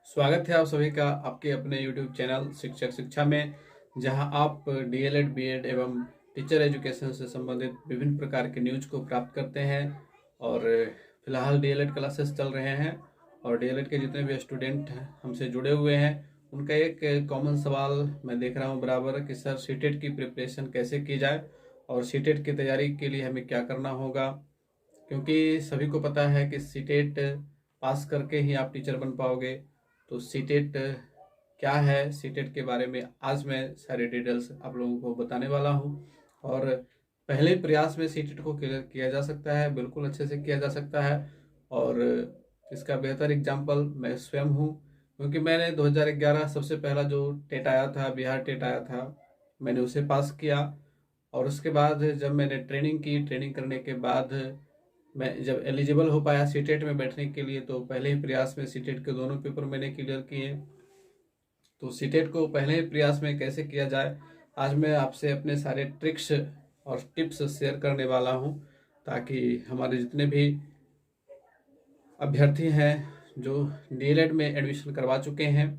स्वागत है आप सभी का आपके अपने YouTube चैनल शिक्षक शिक्षा में, जहां आप डीएलएड, बीएड एवं टीचर एजुकेशन से संबंधित विभिन्न प्रकार के न्यूज को प्राप्त करते हैं। और फिलहाल डीएलएड क्लासेस चल रहे हैं और डीएलएड के जितने भी स्टूडेंट हमसे जुड़े हुए हैं उनका एक कॉमन सवाल मैं देख रहा हूं बराबर कि सर सीटेट की प्रिपरेशन कैसे की जाए और सीटेट की तैयारी के लिए हमें क्या करना होगा, क्योंकि सभी को पता है कि सीटेट पास करके ही आप टीचर बन पाओगे। तो सीटेट क्या है, सीटेट के बारे में आज मैं सारी डिटेल्स आप लोगों को बताने वाला हूं। और पहले प्रयास में सीटेट को क्लियर किया जा सकता है, बिल्कुल अच्छे से किया जा सकता है। और इसका बेहतर एग्जाम्पल मैं स्वयं हूं, क्योंकि मैंने 2011 सबसे पहला जो टेट आया था, बिहार टेट आया था, मैंने उसे पास किया। और उसके बाद जब मैंने ट्रेनिंग की, ट्रेनिंग करने के बाद मैं जब एलिजिबल हो पाया सीटेट में बैठने के लिए, तो पहले ही प्रयास में सीटेट के दोनों पेपर मैंने क्लियर किए। तो सीटेट को पहले ही प्रयास में कैसे किया जाए, आज मैं आपसे अपने सारे ट्रिक्स और टिप्स शेयर करने वाला हूं, ताकि हमारे जितने भी अभ्यर्थी हैं जो डीएलएड में एडमिशन करवा चुके हैं,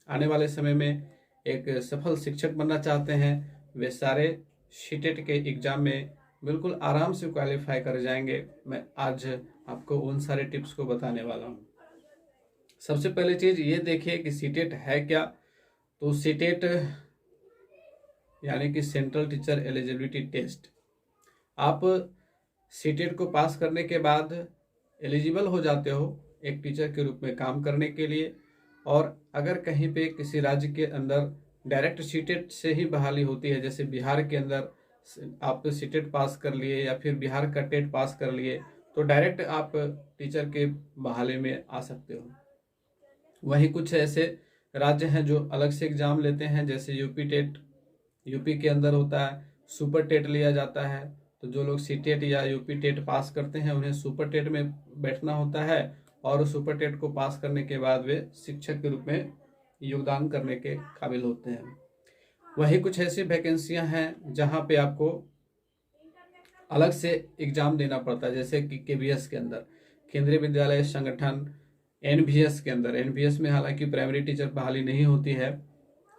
आने वाले समय में एक सफल शिक्षक बनना चाहते हैं, वे सारे सीटेट के एग्ज़ाम में बिल्कुल आराम से क्वालिफाई कर जाएंगे। मैं आज आपको उन सारे टिप्स को बताने वाला हूं। सबसे पहले चीज़ ये देखिए कि सीटेट है क्या। तो सीटेट यानी कि सेंट्रल टीचर एलिजिबिलिटी टेस्ट। आप सीटेट को पास करने के बाद एलिजिबल हो जाते हो एक टीचर के रूप में काम करने के लिए। और अगर कहीं पे किसी राज्य के अंदर डायरेक्ट सीटेट से ही बहाली होती है, जैसे बिहार के अंदर आप सीटेट पास कर लिए या फिर बिहार का टेट पास कर लिए, तो डायरेक्ट आप टीचर के बहाली में आ सकते हो। वहीं कुछ ऐसे राज्य हैं जो अलग से एग्जाम लेते हैं, जैसे यूपी टेट, यूपी के अंदर होता है, सुपर टेट लिया जाता है। तो जो लोग सीटेट या यूपी टेट पास करते हैं उन्हें सुपर टेट में बैठना होता है, और सुपर टेट को पास करने के बाद वे शिक्षक के रूप में योगदान करने के काबिल होते हैं। वही कुछ ऐसी वैकेंसियां हैं जहां पे आपको अलग से एग्जाम देना पड़ता है, जैसे कि केवीएस के अंदर, केंद्रीय विद्यालय संगठन, एनवीएस के अंदर। एनवीएस में हालांकि प्राइमरी टीचर बहाली नहीं होती है,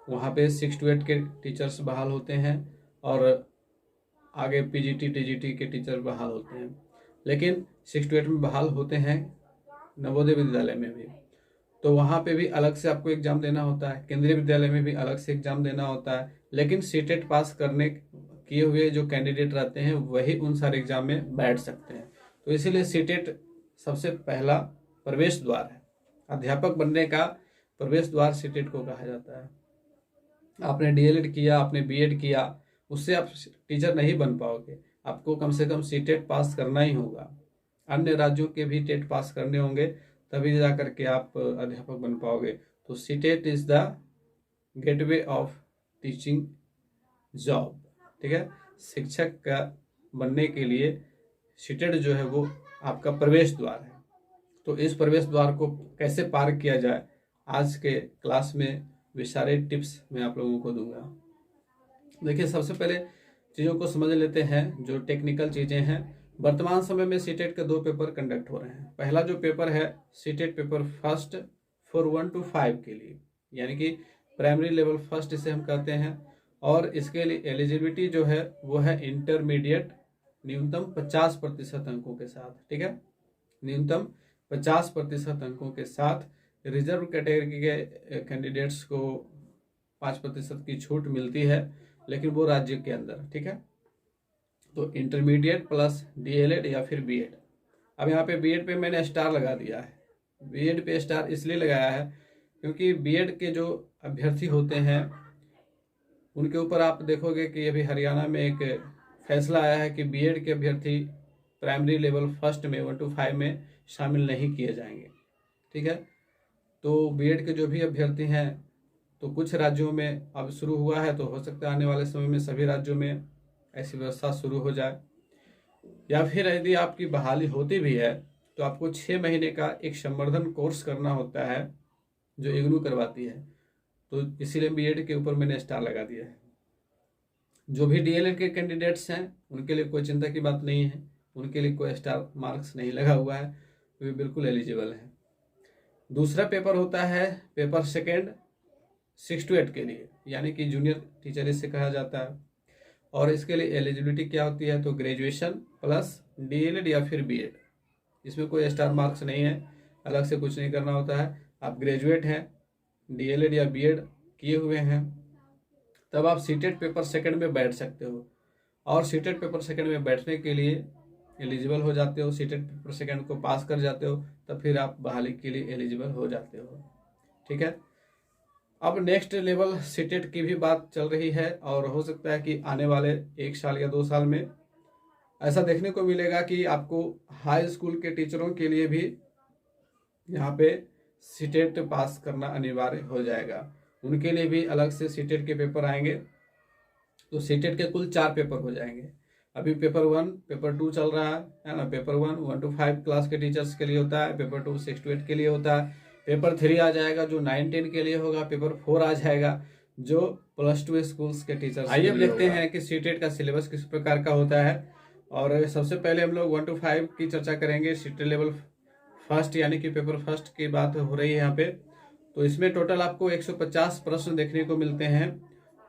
वहाँ पे 6 to 8 के टीचर्स बहाल होते हैं और आगे पीजीटी टीजीटी के टीचर बहाल होते हैं। लेकिन 6 to 8 में बहाल होते हैं नवोदय विद्यालय में भी, तो वहाँ पे भी अलग से आपको एग्जाम देना होता है। केंद्रीय विद्यालय में भी अलग से एग्जाम देना होता है, लेकिन सीटेट पास करने किए हुए जो कैंडिडेट रहते हैं वही उन सारे एग्जाम में बैठ सकते हैं। तो इसीलिए सीटेट सबसे पहला प्रवेश द्वार है, अध्यापक बनने का प्रवेश द्वार सीटेट को कहा जाता है। आपने डीएलएड किया, आपने बीएड किया, उससे आप टीचर नहीं बन पाओगे, आपको कम से कम सीटेट पास करना ही होगा। अन्य राज्यों के भी टेट पास करने होंगे, तभी जा करके आप अध्यापक बन पाओगे। तो CTET is the gateway of teaching job, ठीक है। शिक्षक का बनने के लिए सीटेट जो है वो आपका प्रवेश द्वार है। तो इस प्रवेश द्वार को कैसे पार किया जाए, आज के क्लास में वे सारे टिप्स मैं आप लोगों को दूंगा। देखिए, सबसे पहले चीज़ों को समझ लेते हैं जो टेक्निकल चीज़ें हैं। वर्तमान समय में सीटेट के 2 पेपर कंडक्ट हो रहे हैं। पहला जो पेपर है CTET paper first for 1 to 5 के लिए, यानी कि प्राइमरी लेवल फर्स्ट इसे हम कहते हैं। और इसके लिए एलिजिबिलिटी जो है वो है इंटरमीडिएट, न्यूनतम 50% अंकों के साथ, ठीक है, न्यूनतम 50% अंकों के साथ। रिजर्व कैटेगरी के कैंडिडेट्स को 5% की छूट मिलती है, लेकिन वो राज्य के अंदर, ठीक है। तो इंटरमीडिएट प्लस डीएलएड या फिर बीएड। अब यहाँ पे बीएड पे मैंने स्टार लगा दिया है। बीएड पे स्टार इसलिए लगाया है क्योंकि बीएड के जो अभ्यर्थी होते हैं उनके ऊपर आप देखोगे कि अभी हरियाणा में एक फैसला आया है कि बीएड के अभ्यर्थी प्राइमरी लेवल फर्स्ट में 1 to 5 में शामिल नहीं किए जाएंगे, ठीक है। तो बीएड के जो भी अभ्यर्थी हैं, तो कुछ राज्यों में अब शुरू हुआ है, तो हो सकता है आने वाले समय में सभी राज्यों में ऐसी व्यवस्था शुरू हो जाए। या फिर यदि आपकी बहाली होती भी है तो आपको 6 महीने का एक संवर्धन कोर्स करना होता है जो इग्नू करवाती है। तो इसीलिए बीएड के ऊपर मैंने स्टार लगा दिया है। जो भी डीएलएड के कैंडिडेट्स हैं उनके लिए कोई चिंता की बात नहीं है, उनके लिए कोई स्टार मार्क्स नहीं लगा हुआ है, वे बिल्कुल एलिजिबल है। दूसरा पेपर होता है पेपर सेकेंड 6 to 8 के लिए, यानी कि जूनियर टीचर इसे कहा जाता है। और इसके लिए एलिजिबिलिटी क्या होती है, तो ग्रेजुएशन प्लस डीएलएड या फिर बीएड। इसमें कोई स्टार मार्क्स नहीं है, अलग से कुछ नहीं करना होता है। आप ग्रेजुएट हैं, डीएलएड या बीएड किए हुए हैं, तब आप सीटेट पेपर सेकंड में बैठ सकते हो। और सीटेट पेपर सेकंड में बैठने के लिए एलिजिबल हो जाते हो, सीटेट पेपर सेकंड को पास कर जाते हो, तब फिर आप बहाली के लिए एलिजिबल हो जाते हो। ठीक है, अब नेक्स्ट लेवल सीटेट की भी बात चल रही है, और हो सकता है कि आने वाले 1 साल या 2 साल में ऐसा देखने को मिलेगा कि आपको हाई स्कूल के टीचरों के लिए भी यहाँ पे सीटेट पास करना अनिवार्य हो जाएगा। उनके लिए भी अलग से सीटेट के पेपर आएंगे। तो सीटेट के कुल 4 पेपर हो जाएंगे। अभी पेपर 1 पेपर 2 चल रहा है ना। पेपर 1 1 to 5 क्लास के टीचर्स के लिए होता है, पेपर 2 6 to 8 के लिए होता है, पेपर 3 आ जाएगा जो 9 10 के लिए होगा, पेपर 4 आ जाएगा जो +2 स्कूल्स के टीचर्स। आइए अब देखते हैं कि सीटेट का सिलेबस किस प्रकार का होता है। और सबसे पहले हम लोग 1 to 5 की चर्चा करेंगे। सीटेट लेवल फर्स्ट यानी कि पेपर फर्स्ट की बात हो रही है यहाँ पे। तो इसमें टोटल आपको 150 प्रश्न देखने को मिलते हैं,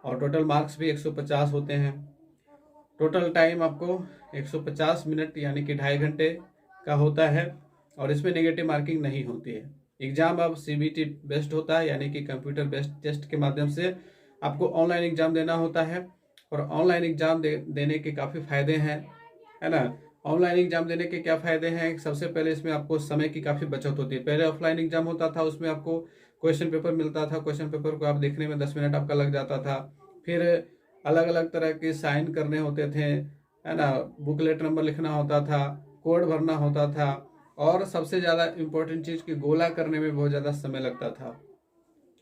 और टोटल मार्क्स भी 150 होते हैं। टोटल टाइम आपको 150 मिनट यानी कि 2.5 घंटे का होता है, और इसमें नेगेटिव मार्किंग नहीं होती है। एग्जाम अब सीबीटी बेस्ड होता है, यानी कि कंप्यूटर बेस्ड टेस्ट के माध्यम से आपको ऑनलाइन एग्जाम देना होता है। और ऑनलाइन एग्जाम देने के काफ़ी फायदे हैं, है ना। ऑनलाइन एग्जाम देने के क्या फायदे हैं, सबसे पहले इसमें आपको समय की काफ़ी बचत होती है। पहले ऑफलाइन एग्जाम होता था, उसमें आपको क्वेश्चन पेपर मिलता था, क्वेश्चन पेपर को आप देखने में 10 मिनट आपका लग जाता था। फिर अलग अलग तरह के साइन करने होते थे, है ना, बुकलेट नंबर लिखना होता था, कोड भरना होता था, और सबसे ज़्यादा इम्पोर्टेंट चीज़ कि गोला करने में बहुत ज़्यादा समय लगता था।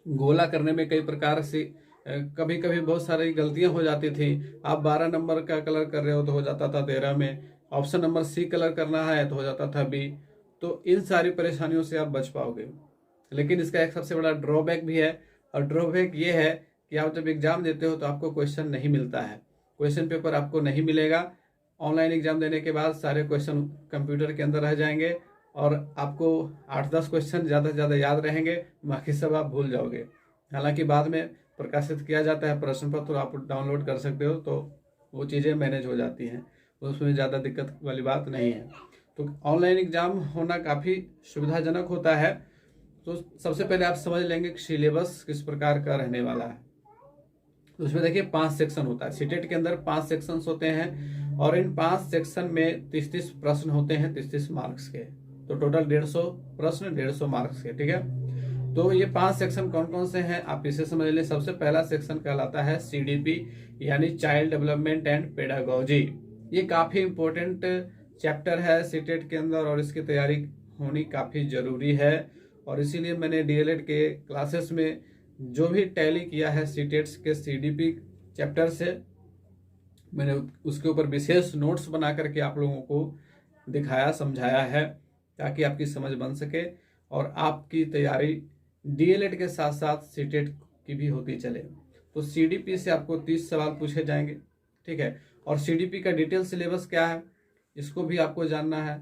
गोला करने में कई प्रकार से कभी कभी बहुत सारी गलतियां हो जाती थी। आप 12 नंबर का कलर कर रहे हो तो हो जाता था 13 में, ऑप्शन नंबर सी कलर करना है तो हो जाता था बी। तो इन सारी परेशानियों से आप बच पाओगे। लेकिन इसका एक सबसे बड़ा ड्रॉबैक भी है, और ड्रॉबैक ये है कि आप जब एग्जाम देते हो तो आपको क्वेश्चन नहीं मिलता है, क्वेश्चन पेपर आपको नहीं मिलेगा। ऑनलाइन एग्जाम देने के बाद सारे क्वेश्चन कंप्यूटर के अंदर रह जाएंगे, और आपको 8-10 क्वेश्चन ज़्यादा से ज़्यादा याद रहेंगे, बाकी सब आप भूल जाओगे। हालांकि बाद में प्रकाशित किया जाता है प्रश्न पत्र, आप डाउनलोड कर सकते हो, तो वो चीज़ें मैनेज हो जाती हैं, उसमें ज़्यादा दिक्कत वाली बात नहीं है। तो ऑनलाइन एग्जाम होना काफ़ी सुविधाजनक होता है। तो सबसे पहले आप समझ लेंगे कि सिलेबस किस प्रकार का रहने वाला है। तो उसमें देखिए 5 सेक्शन होता है। सीटेट के अंदर 5 सेक्शंस होते हैं, और इन 5 सेक्शन में 30-30 प्रश्न होते हैं, 30-30 मार्क्स के। तो टोटल 150 प्रश्न 150 मार्क्स के। ठीक है, तो ये 5 सेक्शन कौन कौन से हैं आप इसे समझ लें। सबसे पहला सेक्शन कहलाता है CDP, यानी चाइल्ड डेवलपमेंट एंड पेडागोजी। ये काफ़ी इंपॉर्टेंट चैप्टर है सीटेट के अंदर, और इसकी तैयारी होनी काफ़ी ज़रूरी है। और इसीलिए मैंने डीएलएड के क्लासेस में जो भी टैली किया है सीटेट्स के CDP चैप्टर से, मैंने उसके ऊपर विशेष नोट्स बना करके आप लोगों को दिखाया, समझाया है, ताकि आपकी समझ बन सके और आपकी तैयारी डीएलएड के साथ साथ सीटेट की भी होती चले। तो CDP से आपको 30 सवाल पूछे जाएंगे। ठीक है, और CDP का डिटेल सिलेबस क्या है इसको भी आपको जानना है।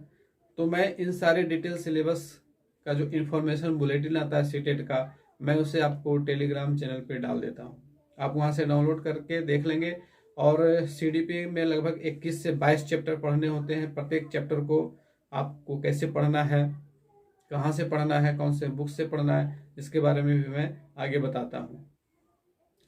तो मैं इन सारे डिटेल सिलेबस का जो इन्फॉर्मेशन बुलेटिन आता है सीटेट का, मैं उसे आपको टेलीग्राम चैनल पे डाल देता हूँ, आप वहाँ से डाउनलोड करके देख लेंगे। और CDP में लगभग 21 से 22 चैप्टर पढ़ने होते हैं। प्रत्येक चैप्टर को आपको कैसे पढ़ना है, कहाँ से पढ़ना है, कौन से बुक से पढ़ना है, इसके बारे में भी मैं आगे बताता हूँ।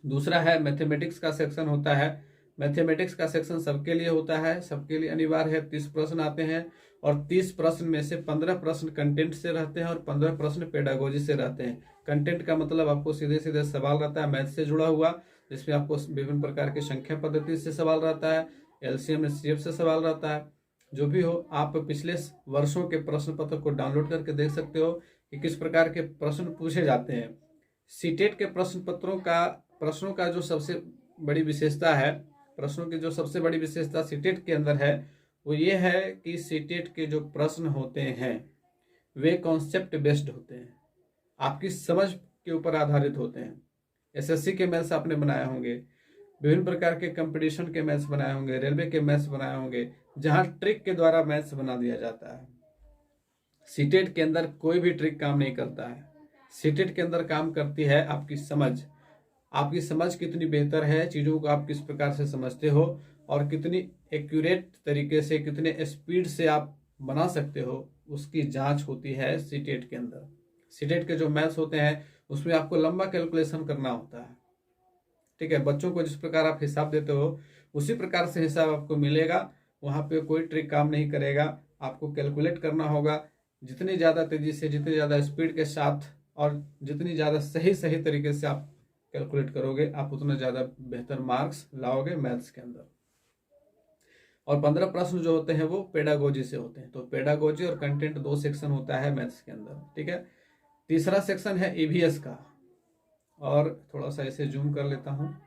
दूसरा है मैथमेटिक्स का सेक्शन होता है। मैथमेटिक्स का सेक्शन सबके लिए होता है, सबके लिए अनिवार्य है। 30 प्रश्न आते हैं, और 30 प्रश्न में से 15 प्रश्न कंटेंट से रहते हैं, और 15 प्रश्न पेडागोजी से रहते हैं। कंटेंट का मतलब आपको सीधे सीधे सवाल रहता है मैथ से जुड़ा हुआ, जिसमें आपको विभिन्न प्रकार की संख्या पद्धति से सवाल रहता है, LCM HCF से सवाल रहता है। जो भी हो, आप पिछले वर्षों के प्रश्न पत्र को डाउनलोड करके देख सकते हो कि किस प्रकार के प्रश्न पूछे जाते हैं। सीटेट के प्रश्नों का जो सबसे बड़ी विशेषता है, प्रश्नों की जो सबसे बड़ी विशेषता सीटेट के अंदर है, वो ये है कि सीटेट के जो प्रश्न होते हैं वे कॉन्सेप्ट बेस्ड होते हैं, आपकी समझ के ऊपर आधारित होते हैं। SSC के मैथ्स आपने बनाए होंगे, विभिन्न प्रकार के कंपटीशन के मैथ्स बनाए होंगे, रेलवे के मैथ्स बनाए होंगे, जहाँ ट्रिक के द्वारा मैथ्स बना दिया जाता है। सीटेट के अंदर कोई भी ट्रिक काम नहीं करता है। सीटेट के अंदर काम करती है आपकी समझ। आपकी समझ कितनी बेहतर है, चीज़ों को आप किस प्रकार से समझते हो और कितनी एक्यूरेट तरीके से, कितने स्पीड से आप बना सकते हो, उसकी जांच होती है सीटेट के अंदर। सीटेट के जो मैथ्स होते हैं उसमें आपको लंबा कैलकुलेशन करना होता है। ठीक है, बच्चों को जिस प्रकार आप हिसाब देते हो उसी प्रकार से हिसाब आपको मिलेगा। वहाँ पे कोई ट्रिक काम नहीं करेगा। आपको कैलकुलेट करना होगा जितनी ज़्यादा तेजी से, जितनी ज़्यादा स्पीड के साथ और जितनी ज़्यादा सही तरीके से आप कैलकुलेट करोगे, आप उतना ज़्यादा बेहतर मार्क्स लाओगे मैथ्स के अंदर। और 15 प्रश्न जो होते हैं वो पेडागोजी से होते हैं। तो पेडागोजी और कंटेंट 2 सेक्शन होता है मैथ्स के अंदर। ठीक है, तीसरा सेक्शन है ईवीएस का, और थोड़ा सा इसे जूम कर लेता हूँ।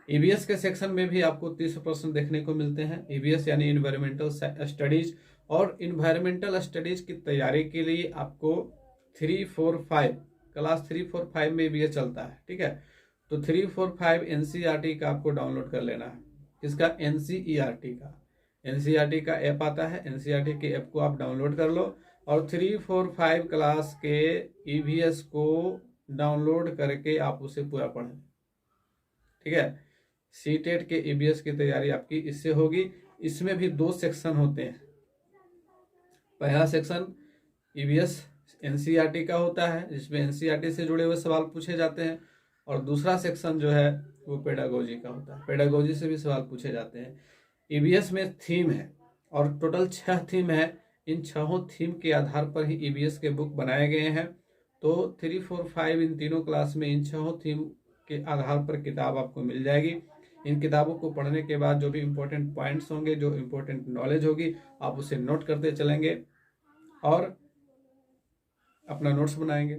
ईवीएस के सेक्शन में भी आपको 30 प्रश्न देखने को मिलते हैं। ईवीएस यानी इन्वायरमेंटल स्टडीज, और इन्वायरमेंटल स्टडीज की तैयारी के लिए आपको 3, 4, 5 क्लास 3, 4, 5 में भी ये चलता है। ठीक है, तो 3, 4, 5 एनसीईआरटी का आपको डाउनलोड कर लेना है। इसका एनसीईआरटी का ऐप आता है। एनसीईआरटी के ऐप को आप डाउनलोड कर लो और 3, 4, 5 क्लास के ईवीएस को डाउनलोड करके आप उसे पूरा पढ़ें। ठीक है, सीटेट के ईवीएस की तैयारी आपकी इससे होगी। इसमें भी 2 सेक्शन होते हैं। पहला सेक्शन ईवीएस एनसीईआरटी का होता है जिसमें एनसीईआरटी से जुड़े हुए सवाल पूछे जाते हैं, और दूसरा सेक्शन जो है वो पेडागोजी का होता है। पेडागोजी से भी सवाल पूछे जाते हैं। ईवीएस में थीम है और टोटल 6 थीम है। इन 6 थीम के आधार पर ही ईवीएस के बुक बनाए गए हैं। तो 3, 4, 5 इन तीनों क्लास में इन 6 थीम के आधार पर किताब आपको मिल जाएगी। इन किताबों को पढ़ने के बाद जो भी इम्पोर्टेंट पॉइंट्स होंगे, जो इम्पोर्टेंट नॉलेज होगी, आप उसे नोट करते चलेंगे और अपना नोट्स बनाएंगे।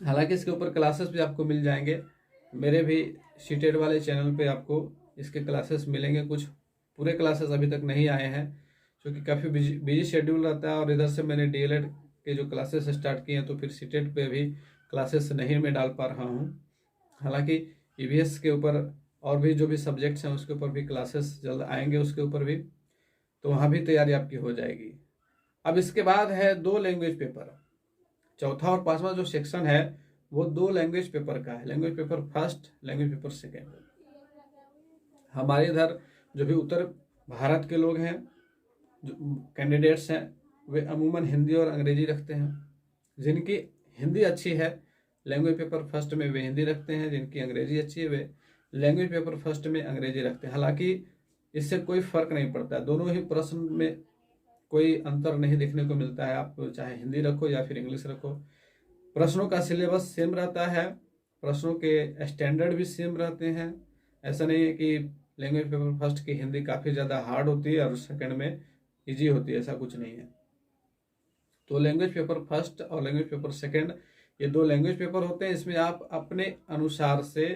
हालांकि इसके ऊपर क्लासेस भी आपको मिल जाएंगे। मेरे भी सीटेट वाले चैनल पे आपको इसके क्लासेस मिलेंगे। कुछ पूरे क्लासेस अभी तक नहीं आए हैं क्योंकि काफ़ी बिजी शेड्यूल रहता है, और इधर से मैंने डीएलएड के जो क्लासेस स्टार्ट किए हैं तो फिर सीटेट पे भी क्लासेस नहीं मैं डाल पा रहा हूँ। हालांकि ईवीएस के ऊपर और भी जो भी सब्जेक्ट्स हैं उसके ऊपर भी क्लासेस जल्द आएंगे, उसके ऊपर भी, तो वहाँ भी तैयारी आपकी हो जाएगी। अब इसके बाद है 2 लैंग्वेज पेपर। चौथा और 5वां जो सेक्शन है वो 2 लैंग्वेज पेपर का है। Language paper first, language paper second. हमारे इधर जो भी उत्तर भारत के लोग हैं, जो कैंडिडेट्स हैं, वे अमूमन हिंदी और अंग्रेजी रखते हैं। जिनकी हिंदी अच्छी है लैंग्वेज पेपर फर्स्ट में वे हिंदी रखते हैं, जिनकी अंग्रेजी अच्छी है वे लैंग्वेज पेपर फर्स्ट में अंग्रेजी रखते हैं। हालांकि इससे कोई फर्क नहीं पड़ता, दोनों ही प्रश्न में कोई अंतर नहीं देखने को मिलता है। आप चाहे हिंदी रखो या फिर इंग्लिश रखो, प्रश्नों का सिलेबस सेम रहता है, प्रश्नों के स्टैंडर्ड भी सेम रहते हैं। ऐसा नहीं है कि लैंग्वेज पेपर फर्स्ट की हिंदी काफ़ी ज़्यादा हार्ड होती है और सेकंड में इजी होती है, ऐसा कुछ नहीं है। तो लैंग्वेज पेपर फर्स्ट और लैंग्वेज पेपर सेकंड, ये 2 लैंग्वेज पेपर होते हैं। इसमें आप अपने अनुसार से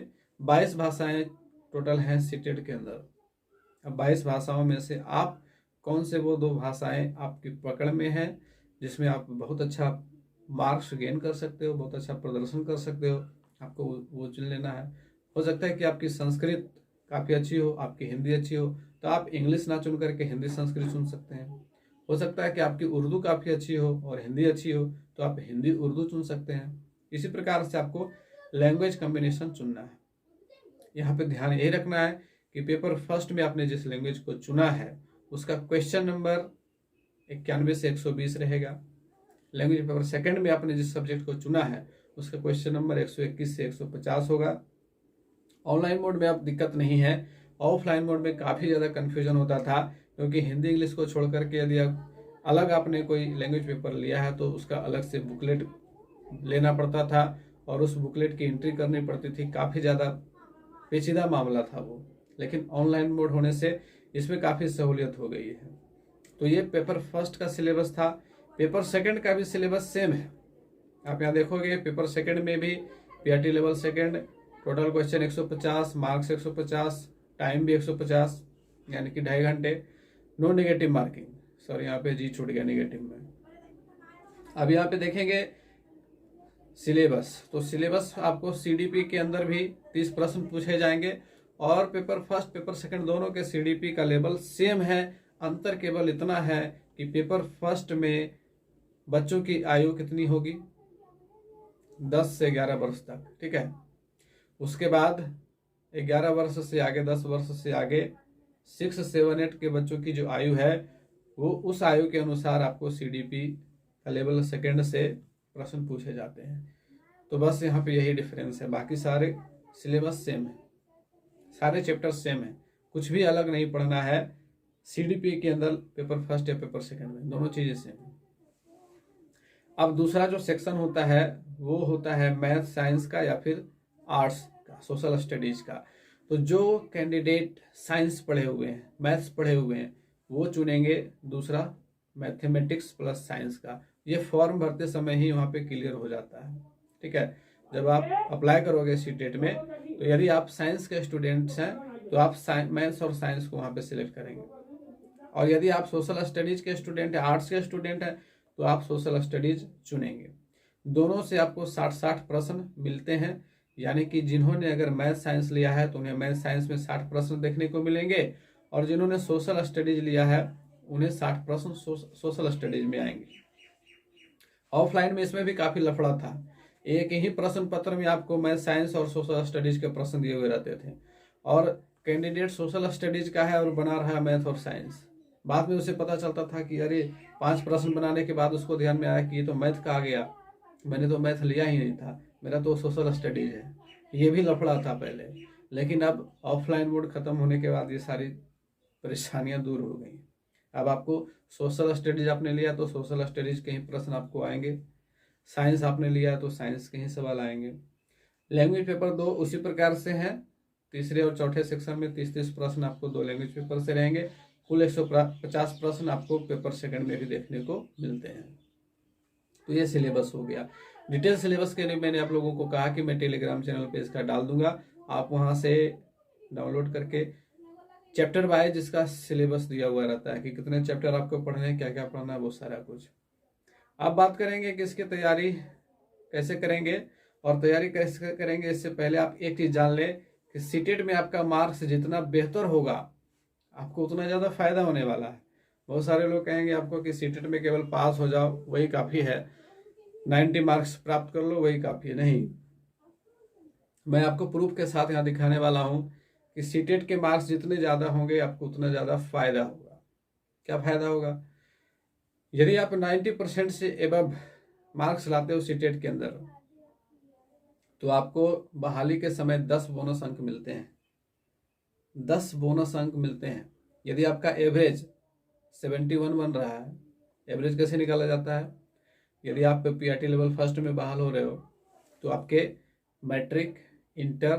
22 भाषाएं टोटल हैं सीटेट के अंदर। अब 22 भाषाओं में से आप कौन से वो 2 भाषाएं आपकी पकड़ में हैं जिसमें आप बहुत अच्छा मार्क्स गेन कर सकते हो, बहुत अच्छा प्रदर्शन कर सकते हो, आपको वो चुन लेना है। हो सकता है कि आपकी संस्कृत काफ़ी अच्छी हो, आपकी हिंदी अच्छी हो, तो आप इंग्लिश ना चुन करके हिंदी संस्कृत चुन सकते हैं। हो सकता है कि आपकी उर्दू काफ़ी अच्छी हो और हिंदी अच्छी हो, तो आप हिंदी उर्दू चुन सकते हैं। इसी प्रकार से आपको लैंग्वेज कम्बिनेशन चुनना है। यहाँ पे ध्यान ये रखना है कि पेपर फर्स्ट में आपने जिस लैंग्वेज को चुना है उसका क्वेश्चन नंबर 91 से 120 रहेगा। लैंग्वेज पेपर सेकंड में आपने जिस सब्जेक्ट को चुना है उसका क्वेश्चन नंबर 121 से 150 होगा। ऑनलाइन मोड में अब दिक्कत नहीं है, ऑफलाइन मोड में काफ़ी ज़्यादा कन्फ्यूजन होता था, क्योंकि हिंदी इंग्लिश को छोड़ करके यदि आप अलग आपने कोई लैंग्वेज पेपर लिया है तो उसका अलग से बुकलेट लेना पड़ता था और उस बुकलेट की एंट्री करनी पड़ती थी। काफ़ी ज़्यादा पेचीदा मामला था वो, लेकिन ऑनलाइन मोड होने से इसमें काफ़ी सहूलियत हो गई है। तो ये पेपर फर्स्ट का सिलेबस था। पेपर सेकंड का भी सिलेबस सेम है। आप यहाँ देखोगे पेपर सेकंड में भी PRT level second, total question 150, marks 150, time भी 150 यानी कि 2.5 घंटे, नो नेगेटिव मार्किंग। सॉरी यहाँ पे जी छूट गया नेगेटिव में। अब यहाँ पे देखेंगे सिलेबस, तो सिलेबस आपको सीडीपी के अंदर भी 30 प्रश्न पूछे जाएंगे और पेपर फर्स्ट पेपर सेकंड दोनों के सीडीपी का लेवल सेम है। अंतर केवल इतना है कि पेपर फर्स्ट में बच्चों की आयु कितनी होगी, 10 से 11 वर्ष तक, ठीक है। उसके बाद 11 वर्ष से आगे, 10 वर्ष से आगे 6, 7, 8 के बच्चों की जो आयु है वो उस आयु के अनुसार आपको CDP का लेवल सेकंड से प्रश्न पूछे जाते हैं। तो बस यहाँ पे यही डिफरेंस है, बाकी सारे सिलेबस सेम है, सारे चैप्टर सेम है, कुछ भी अलग नहीं पढ़ना है। CDP के अंदर पेपर फर्स्ट या पेपर सेकंड में दोनों चीजें सेम है। अब दूसरा जो सेक्शन होता है वो होता है मैथ साइंस का या फिर आर्ट्स का, सोशल स्टडीज का। तो जो कैंडिडेट साइंस पढ़े हुए हैं, मैथ्स पढ़े हुए हैं, वो चुनेंगे दूसरा मैथमेटिक्स प्लस साइंस का। ये फॉर्म भरते समय ही वहाँ पे क्लियर हो जाता है, ठीक है। जब आप अप्लाई करोगे सीटेट में, तो यदि आप साइंस के स्टूडेंट्स हैं तो आप मैथ्स और साइंस को वहाँ पे सिलेक्ट करेंगे, और यदि आप सोशल स्टडीज के स्टूडेंट हैं, आर्ट्स के स्टूडेंट हैं, तो आप सोशल स्टडीज चुनेंगे। दोनों से आपको 60-60 प्रश्न मिलते हैं, यानी कि जिन्होंने अगर मैथ साइंस लिया है तो उन्हें मैथ साइंस में 60 प्रश्न देखने को मिलेंगे, और जिन्होंने सोशल स्टडीज लिया है उन्हें 60 प्रश्न सोशल स्टडीज में आएंगे। ऑफलाइन में इसमें भी काफी लफड़ा था, एक ही प्रश्न पत्र में आपको मैथ साइंस और सोशल स्टडीज के प्रश्न दिए हुए रहते थे, और कैंडिडेट सोशल स्टडीज का है और बना रहा है मैथ और साइंस। बाद में उसे पता चलता था कि अरे 5 प्रश्न बनाने के बाद उसको ध्यान में आया कि ये तो मैथ का आ गया, मैंने तो मैथ लिया ही नहीं था, मेरा तो सोशल स्टडीज है। ये भी लफड़ा था पहले, लेकिन अब ऑफलाइन मोड खत्म होने के बाद ये सारी परेशानियां दूर हो गई। अब आपको सोशल स्टडीज आपने लिया तो सोशल स्टडीज के ही प्रश्न आपको आएंगे, साइंस आपने लिया तो साइंस के ही सवाल आएंगे। लैंग्वेज पेपर 2 उसी प्रकार से है, तीसरे और चौथे सेक्शन में 30-30 प्रश्न आपको 2 लैंग्वेज पेपर से रहेंगे। कुल 150 प्रश्न आपको पेपर सेकंड में भी देखने को मिलते हैं। तो ये सिलेबस हो गया। डिटेल सिलेबस के लिए मैंने आप लोगों को कहा कि मैं टेलीग्राम चैनल पे इसका डाल दूंगा, आप वहां से डाउनलोड करके चैप्टर वाइज जिसका सिलेबस दिया हुआ रहता है कि कितने चैप्टर आपको पढ़ने हैं, क्या क्या पढ़ना है, वो सारा कुछ। अब बात करेंगे कि इसकी तैयारी कैसे करेंगे, और तैयारी कैसे करेंगे इससे पहले आप एक चीज जान लें कि सीटेट में आपका मार्क्स जितना बेहतर होगा आपको उतना ज़्यादा फायदा होने वाला है। बहुत सारे लोग कहेंगे आपको कि सीटेट में केवल पास हो जाओ वही काफ़ी है, 90 मार्क्स प्राप्त कर लो वही काफ़ी है। नहीं, मैं आपको प्रूफ के साथ यहाँ दिखाने वाला हूँ कि सीटेट के मार्क्स जितने ज़्यादा होंगे आपको उतना ज़्यादा फायदा होगा। क्या फायदा होगा, यदि आप 90% से एबव मार्क्स लाते हो सीटेट के अंदर, तो आपको बहाली के समय 10 बोनस अंक मिलते हैं, 10 बोनस अंक मिलते हैं। यदि आपका एवरेज 71 बन रहा है, एवरेज कैसे निकाला जाता है, यदि आप PRT लेवल फर्स्ट में बहाल हो रहे हो तो आपके मैट्रिक, इंटर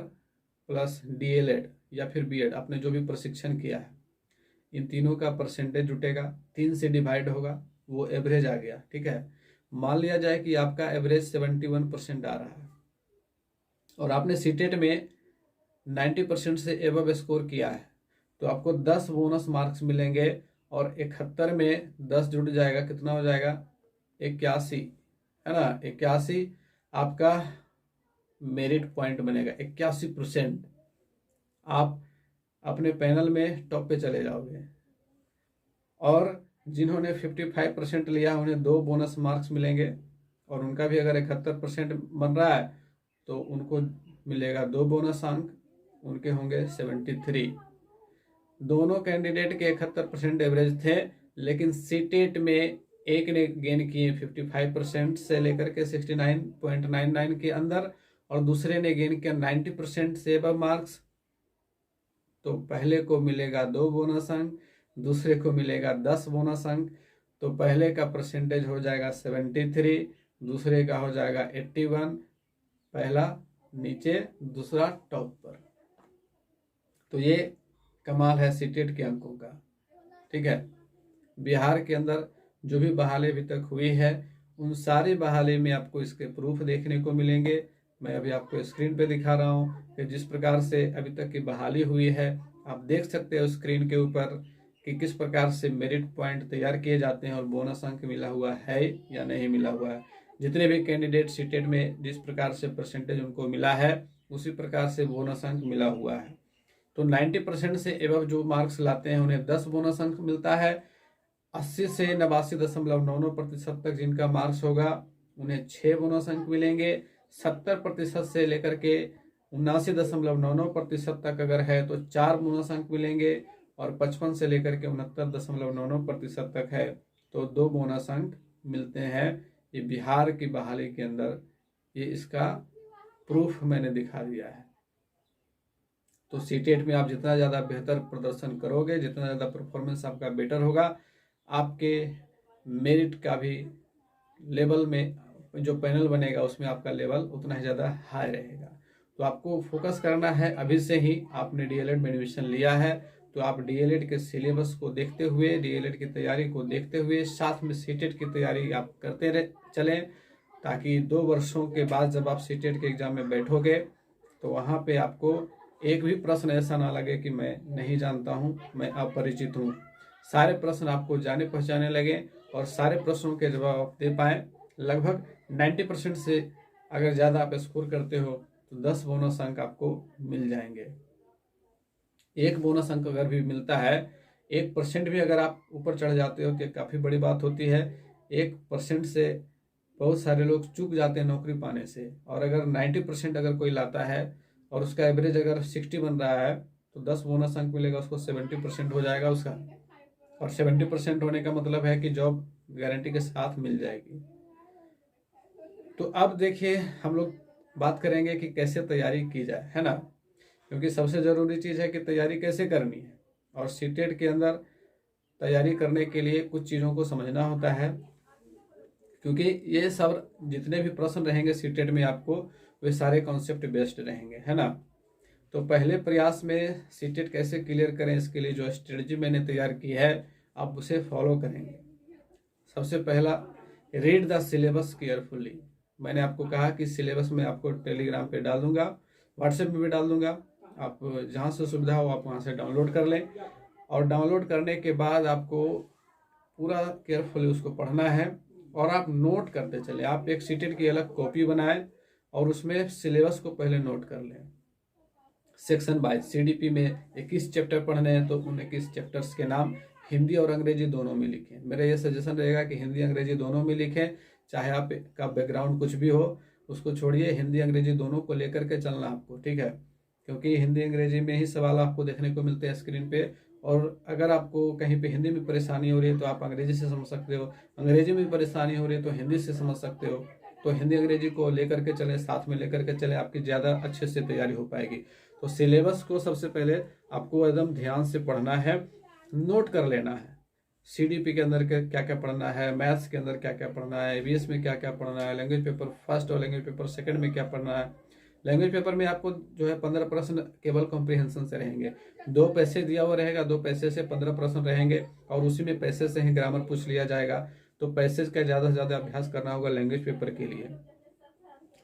प्लस DLED या फिर BEd आपने जो भी प्रशिक्षण किया है, इन तीनों का परसेंटेज जुटेगा, 3 से डिवाइड होगा, वो एवरेज आ गया, ठीक है। मान लिया जाए कि आपका एवरेज 71% आ रहा है और आपने सीटेट में 90% से एबव स्कोर किया है, तो आपको 10 बोनस मार्क्स मिलेंगे, और 71 में 10 जुड़ जाएगा, कितना हो जाएगा, 81, है ना। 81 आपका मेरिट पॉइंट बनेगा, 81%। आप अपने पैनल में टॉप पे चले जाओगे। और जिन्होंने 55% लिया उन्हें 2 बोनस मार्क्स मिलेंगे, और उनका भी अगर 71% बन रहा है तो उनको मिलेगा 2 बोनस अंक, उनके होंगे 73। दोनों कैंडिडेट के 71% एवरेज थे, लेकिन सीटेट में एक ने गेन किए 55% से लेकर के 69.99 के अंदर, और दूसरे ने गेन किया 90% से एबव मार्क्स। तो पहले को मिलेगा 2 बोनस अंक, दूसरे को मिलेगा 10 बोनस अंक। तो पहले का परसेंटेज हो जाएगा 73, दूसरे का हो जाएगा 81, पहला नीचे, दूसरा टॉप पर। तो ये कमाल है सीटेट के अंकों का, ठीक है। बिहार के अंदर जो भी बहाली अभी तक हुई है उन सारी बहाली में आपको इसके प्रूफ देखने को मिलेंगे। मैं अभी आपको स्क्रीन पे दिखा रहा हूँ कि जिस प्रकार से अभी तक की बहाली हुई है, आप देख सकते हो स्क्रीन के ऊपर कि किस प्रकार से मेरिट पॉइंट तैयार किए जाते हैं और बोनस अंक मिला हुआ है या नहीं मिला हुआ है। जितने भी कैंडिडेट सीटेट में जिस प्रकार से परसेंटेज उनको मिला है उसी प्रकार से बोनस अंक मिला हुआ है। तो 90% से एबव जो मार्क्स लाते हैं उन्हें 10 बोनस अंक मिलता है, 80 से 89.99% तक जिनका मार्क्स होगा उन्हें 6 बोनस अंक मिलेंगे। 70% से लेकर के 79.99% तक अगर है तो 4 बोनस अंक मिलेंगे, और 55 से लेकर के 69.99% तक है तो 2 बोनस अंक मिलते हैं। ये बिहार की बहाली के अंदर ये इसका प्रूफ मैंने दिखा दिया है। तो सीटेट में आप जितना ज़्यादा बेहतर प्रदर्शन करोगे, जितना ज़्यादा परफॉर्मेंस आपका बेटर होगा, आपके मेरिट का भी लेवल में जो पैनल बनेगा उसमें आपका लेवल उतना ही ज़्यादा हाई रहेगा। तो आपको फोकस करना है, अभी से ही आपने डीएलएड में एडमिशन लिया है तो आप डीएलएड के सिलेबस को देखते हुए, डीएलएड की तैयारी को देखते हुए साथ में सीटेट की तैयारी आप करते चलें, ताकि 2 वर्षों के बाद जब आप सीटेट के एग्ज़ाम में बैठोगे तो वहाँ पे आपको एक भी प्रश्न ऐसा ना लगे कि मैं नहीं जानता हूँ, मैं अपरिचित हूँ। सारे प्रश्न आपको जाने पहचाने लगे और सारे प्रश्नों के जवाब आप दे पाएँ। लगभग 90% से अगर ज़्यादा आप स्कोर करते हो तो 10 बोनस अंक आपको मिल जाएंगे। 1 बोनस अंक अगर भी मिलता है, 1% भी अगर आप ऊपर चढ़ जाते हो तो काफ़ी बड़ी बात होती है। 1% से बहुत सारे लोग चूक जाते हैं नौकरी पाने से, और अगर 90% अगर कोई लाता है और उसका एवरेज अगर 60 बन रहा है तो 10 बोनस अंक मिलेगा, उसको 70% हो जाएगा उसका, और 70% होने का मतलब है कि जॉब गारंटी के साथ मिल जाएगी। तो अब देखिए हम लोग बात करेंगे कि कैसे तैयारी की जाए, है ना, क्योंकि सबसे ज़रूरी चीज़ है कि तैयारी कैसे करनी है। और सीटेट के अंदर तैयारी करने के लिए कुछ चीज़ों को समझना होता है, क्योंकि ये सब जितने भी प्रश्न रहेंगे सीटेट में आपको, वे सारे कॉन्सेप्ट बेस्ड रहेंगे, है ना। तो पहले प्रयास में सीटेट कैसे क्लियर करें, इसके लिए जो स्ट्रेटजी मैंने तैयार की है आप उसे फॉलो करेंगे। सबसे पहला, रीड द सिलेबस केयरफुली। मैंने आपको कहा कि सिलेबस में आपको टेलीग्राम पे डाल दूंगा, व्हाट्सएप में भी डाल दूंगा, आप जहाँ से सुविधा हो आप वहाँ से डाउनलोड कर लें। और डाउनलोड करने के बाद आपको पूरा केयरफुली उसको पढ़ना है और आप नोट करते चले। आप एक सीटेट की अलग कॉपी बनाएं और उसमें सिलेबस को पहले नोट कर लें। सेक्शन वाइज सीडीपी में 21 चैप्टर पढ़ने हैं तो उन 21 चैप्टर्स के नाम हिंदी और अंग्रेजी दोनों में लिखें। मेरा ये सजेशन रहेगा कि हिंदी अंग्रेजी दोनों में लिखें, चाहे आप का बैकग्राउंड कुछ भी हो उसको छोड़िए, हिंदी अंग्रेजी दोनों को लेकर के चलना आपको, ठीक है, क्योंकि हिंदी अंग्रेजी में ही सवाल आपको देखने को मिलते हैं स्क्रीन पे। और अगर आपको कहीं पे हिंदी में परेशानी हो रही है तो आप अंग्रेजी से समझ सकते हो, अंग्रेजी में परेशानी हो रही है तो हिंदी से समझ सकते हो। तो हिंदी अंग्रेजी को लेकर के चले, साथ में लेकर के चले, आपकी ज़्यादा अच्छे से तैयारी हो पाएगी। तो सिलेबस को सबसे पहले आपको एकदम ध्यान से पढ़ना है, नोट कर लेना है। सीडीपी के अंदर क्या क्या पढ़ना है, मैथ्स के अंदर क्या क्या पढ़ना है, ईवीएस में क्या क्या पढ़ना है, लैंग्वेज पेपर फर्स्ट और लैंग्वेज पेपर सेकंड में क्या पढ़ना है। लैंग्वेज पेपर में आपको जो है 15 प्रश्न केवल कॉम्प्रिहेंशन से रहेंगे, 2 पैसे दिया हुआ रहेगा, 2 पैसे से 15 प्रश्न रहेंगे और उसी में पैसे से ही ग्रामर पूछ लिया जाएगा। तो पैसे का ज़्यादा से ज़्यादा अभ्यास करना होगा लैंग्वेज पेपर के लिए।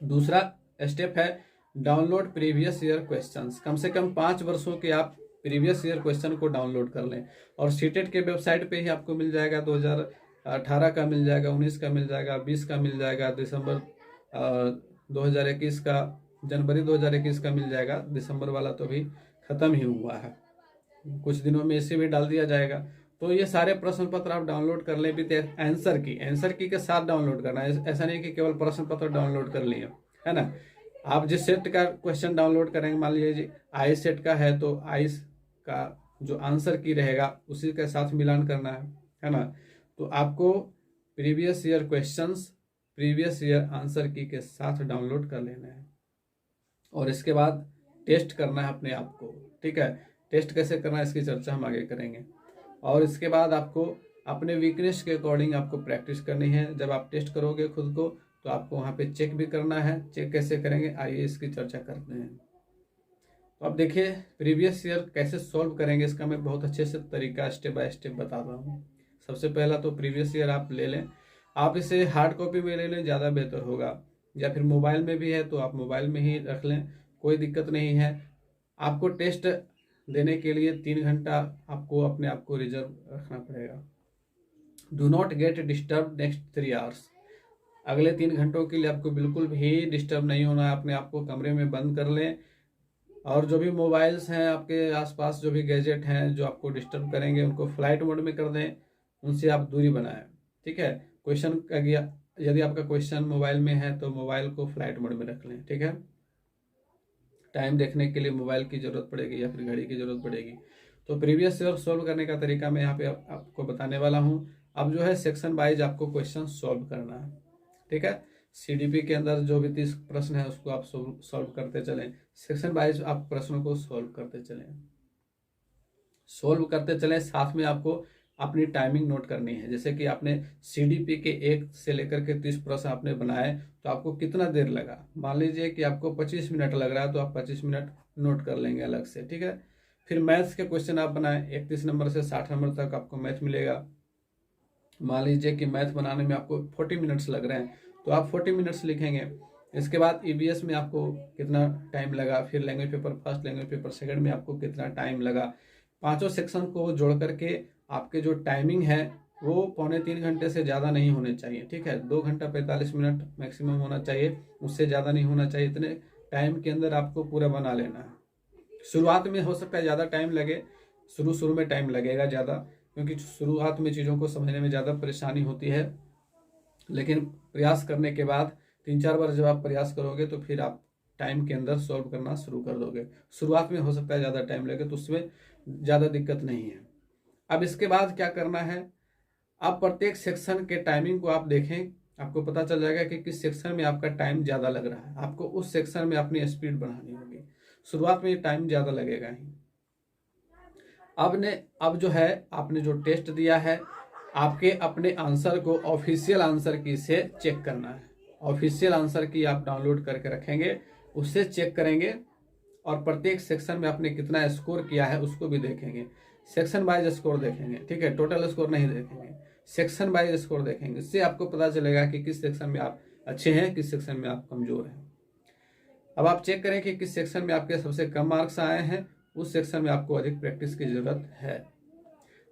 दूसरा स्टेप है डाउनलोड प्रीवियस ईयर क्वेश्चंस। कम से कम 5 वर्षों के आप प्रीवियस ईयर क्वेश्चन को डाउनलोड कर लें, और सीटेट के वेबसाइट पे ही आपको मिल जाएगा। 2018 का मिल जाएगा, 19 का मिल जाएगा, 20 का मिल जाएगा, दिसंबर 2021 का, जनवरी 2021 का मिल जाएगा। दिसंबर वाला तो अभी ख़त्म ही हुआ है, कुछ दिनों में इसे भी डाल दिया जाएगा। तो ये सारे प्रश्न पत्र आप डाउनलोड कर लें, भी आंसर की के साथ डाउनलोड करना है। ऐसा नहीं कि केवल प्रश्न पत्र डाउनलोड कर लिए, है ना। आप जिस सेट का क्वेश्चन डाउनलोड करेंगे, मान लीजिए आई सेट का है तो आई का जो आंसर की रहेगा उसी के साथ मिलान करना है ना। तो आपको previous year questions, previous year answer की के साथ डाउनलोड कर लेना है, और इसके बाद टेस्ट करना है अपने आप को, ठीक है। टेस्ट कैसे करना है इसकी चर्चा हम आगे करेंगे। और इसके बाद आपको अपने वीकनेस के अकॉर्डिंग आपको प्रैक्टिस करनी है। जब आप टेस्ट करोगे खुद को तो आपको वहाँ पे चेक भी करना है। चेक कैसे करेंगे आइए इसकी चर्चा करते हैं। तो अब देखिए प्रीवियस ईयर कैसे सॉल्व करेंगे, इसका मैं बहुत अच्छे से तरीका स्टेप बाय स्टेप बता रहा हूँ। सबसे पहला तो प्रीवियस ईयर आप ले लें, आप इसे हार्ड कॉपी में ले लें, ज़्यादा बेहतर होगा, या फिर मोबाइल में भी है तो आप मोबाइल में ही रख लें, कोई दिक्कत नहीं है। आपको टेस्ट देने के लिए 3 घंटा आपको अपने आप को रिजर्व रखना पड़ेगा। Do not get disturb next 3 hours. अगले 3 घंटों के लिए आपको बिल्कुल भी डिस्टर्ब नहीं होना है। अपने आप को कमरे में बंद कर लें, और जो भी मोबाइल्स हैं आपके आसपास, जो भी गैजेट हैं जो आपको डिस्टर्ब करेंगे, उनको फ्लाइट मोड में कर दें। उनसे आप दूरी बनाएं। ठीक है, क्वेश्चन यदि आपका क्वेश्चन मोबाइल में है तो मोबाइल को फ्लाइट मोड में रख लें। ठीक है, टाइम देखने के लिए मोबाइल की ज़रूरत पड़ेगी या फिर घड़ी की ज़रूरत पड़ेगी। तो प्रीवियस ईयर सॉल्व करने का तरीका मैं यहाँ पे आपको बताने वाला हूँ। अब जो है सेक्शन वाइज आपको क्वेश्चन सॉल्व करना है। ठीक है, सीडीपी के अंदर जो भी 30 प्रश्न है उसको आप सॉल्व करते चलें। सेक्शन वाइज आप प्रश्नों को सॉल्व करते चलें। साथ में आपको अपनी टाइमिंग नोट करनी है। जैसे कि आपने सीडीपी के 1 से लेकर के 30 प्रश्न आपने बनाए तो आपको कितना देर लगा। मान लीजिए कि आपको 25 मिनट लग रहा है तो आप 25 मिनट नोट कर लेंगे अलग से। ठीक है, फिर मैथ्स के क्वेश्चन आप बनाएं, 31 नंबर से 60 नंबर तक आपको मैथ मिलेगा। मान लीजिए कि मैथ बनाने में आपको 40 मिनट्स लग रहे हैं तो आप 40 मिनट्स लिखेंगे। इसके बाद ईवीएस में आपको कितना टाइम लगा, फिर language paper first, language paper second में आपको कितना टाइम लगा। पांचों सेक्शन को जोड़ करके आपके जो टाइमिंग है वो 2.25 घंटे से ज़्यादा नहीं होने चाहिए। ठीक है, 2 घंटा 45 मिनट मैक्सिमम होना चाहिए, उससे ज़्यादा नहीं होना चाहिए। इतने टाइम के अंदर आपको पूरा बना लेना है। शुरुआत में हो सकता है ज़्यादा टाइम लगे, शुरू में टाइम लगेगा ज़्यादा, क्योंकि शुरुआत में चीज़ों को समझने में ज़्यादा परेशानी होती है। लेकिन प्रयास करने के बाद 3-4 बार जब आप प्रयास करोगे तो फिर आप टाइम के अंदर सॉल्व करना शुरू कर दोगे। शुरुआत में हो सकता है ज़्यादा टाइम लगे, तो उसमें ज़्यादा दिक्कत नहीं है। अब इसके बाद क्या करना है, आप प्रत्येक सेक्शन के टाइमिंग को आप देखें, आपको पता चल जाएगा कि किस सेक्शन में आपका टाइम ज़्यादा लग रहा है। आपको उस सेक्शन में अपनी स्पीड बढ़ानी होगी। शुरुआत में टाइम ज़्यादा लगेगा ही। अब जो है आपने जो टेस्ट दिया है, आपके अपने आंसर को ऑफिशियल आंसर की से चेक करना है। ऑफिशियल आंसर की आप डाउनलोड करके रखेंगे, उससे चेक करेंगे और प्रत्येक सेक्शन में आपने कितना स्कोर किया है उसको भी देखेंगे। सेक्शन वाइज स्कोर देखेंगे। ठीक है, टोटल स्कोर नहीं देखेंगे, सेक्शन वाइज स्कोर देखेंगे। इससे आपको पता चलेगा कि किस सेक्शन में आप अच्छे हैं, किस सेक्शन में आप कमजोर हैं। अब आप चेक करें कि किस सेक्शन में आपके सबसे कम मार्क्स आए हैं, उस सेक्शन में आपको अधिक प्रैक्टिस की जरूरत है।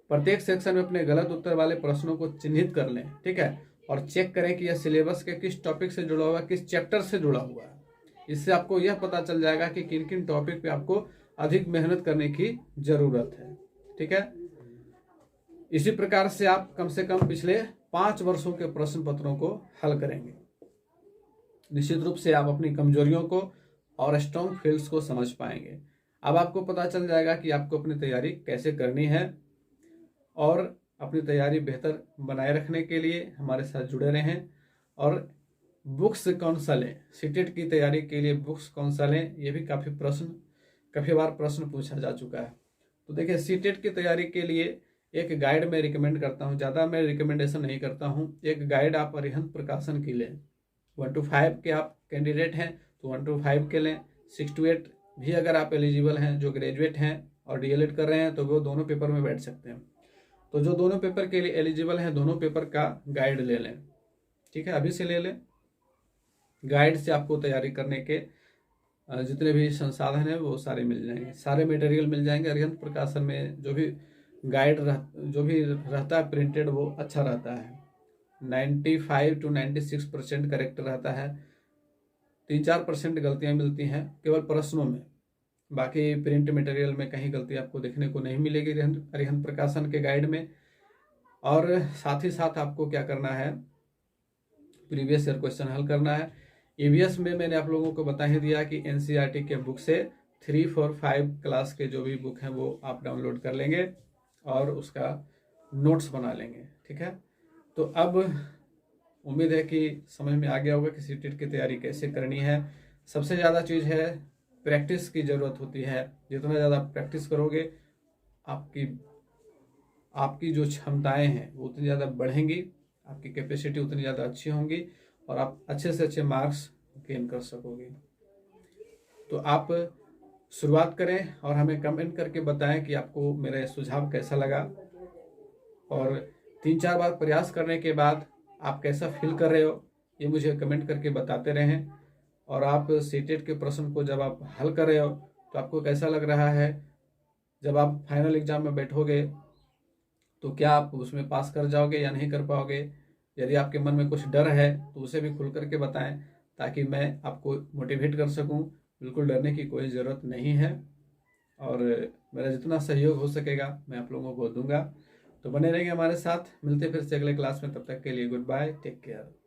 प्रत्येक सेक्शन में अपने गलत उत्तर वाले प्रश्नों को चिन्हित कर लें। ठीक है, और चेक करें कि यह सिलेबस के किस टॉपिक से जुड़ा हुआ है, किस चैप्टर से जुड़ा हुआ है। इससे आपको यह पता चल जाएगा कि किन किन टॉपिक पे आपको अधिक मेहनत करने की जरूरत है। ठीक है, इसी प्रकार से आप कम से कम पिछले 5 वर्षों के प्रश्न पत्रों को हल करेंगे। निश्चित रूप से आप अपनी कमजोरियों को और स्ट्रॉन्ग फील्ड्स को समझ पाएंगे। अब आपको पता चल जाएगा कि आपको अपनी तैयारी कैसे करनी है, और अपनी तैयारी बेहतर बनाए रखने के लिए हमारे साथ जुड़े रहें। और बुक्स कौन सा लें, सीटेट की तैयारी के लिए बुक्स कौन सा लें, ये भी काफ़ी बार प्रश्न पूछा जा चुका है। तो देखिए, सीटेट की तैयारी के लिए एक गाइड मैं रिकमेंड करता हूँ, ज़्यादा मैं रिकमेंडेशन नहीं करता हूँ। एक गाइड आप अरिहंत प्रकाशन की लें। 1 to 5 के आप कैंडिडेट हैं तो 1 to 5 के लें। 6 to 8 भी अगर आप एलिजिबल हैं, जो ग्रेजुएट हैं और डीएलएड कर रहे हैं, तो वो दोनों पेपर में बैठ सकते हैं। तो जो दोनों पेपर के लिए एलिजिबल हैं, दोनों पेपर का गाइड ले लें। ठीक है, अभी से ले लें। गाइड से आपको तैयारी करने के जितने भी संसाधन हैं वो सारे मिल जाएंगे, सारे मटेरियल मिल जाएंगे। अरिहंत प्रकाशन में जो भी गाइड जो भी रहता है प्रिंटेड, वो अच्छा रहता है। 95 to 96% करेक्ट रहता है। 3-4% गलतियां मिलती हैं केवल प्रश्नों में, बाकी प्रिंट मटेरियल में कहीं गलती आपको देखने को नहीं मिलेगी अरिहंत प्रकाशन के गाइड में। और साथ ही साथ आपको क्या करना है, प्रीवियस ईयर क्वेश्चन हल करना है। ईवीएस में मैंने आप लोगों को बता ही दिया कि एनसीईआरटी के बुक से 3, 4, 5 क्लास के जो भी बुक हैं वो आप डाउनलोड कर लेंगे और उसका नोट्स बना लेंगे। ठीक है, तो अब उम्मीद है कि समझ में आ गया होगा कि सीटेट की तैयारी कैसे करनी है। सबसे ज़्यादा चीज़ है प्रैक्टिस की ज़रूरत होती है। जितना ज़्यादा प्रैक्टिस करोगे, आपकी जो क्षमताएं हैं वो उतनी ज़्यादा बढ़ेंगी, आपकी कैपेसिटी उतनी ज़्यादा अच्छी होंगी और आप अच्छे से अच्छे मार्क्स गेन कर सकोगे। तो आप शुरुआत करें और हमें कमेंट करके बताएं कि आपको मेरा सुझाव कैसा लगा, और 3-4 बार प्रयास करने के बाद आप कैसा फील कर रहे हो ये मुझे कमेंट करके बताते रहें। और आप सीटेट के प्रश्न को जब आप हल कर रहे हो तो आपको कैसा लग रहा है, जब आप फाइनल एग्जाम में बैठोगे तो क्या आप उसमें पास कर जाओगे या नहीं कर पाओगे। यदि आपके मन में कुछ डर है तो उसे भी खुल करके बताएं, ताकि मैं आपको मोटिवेट कर सकूं। बिल्कुल डरने की कोई ज़रूरत नहीं है, और मेरा जितना सहयोग हो सकेगा मैं आप लोगों को दूंगा। तो बने रहेंगे हमारे साथ, मिलते फिर से अगले क्लास में, तब तक के लिए गुड बाय, टेक केयर।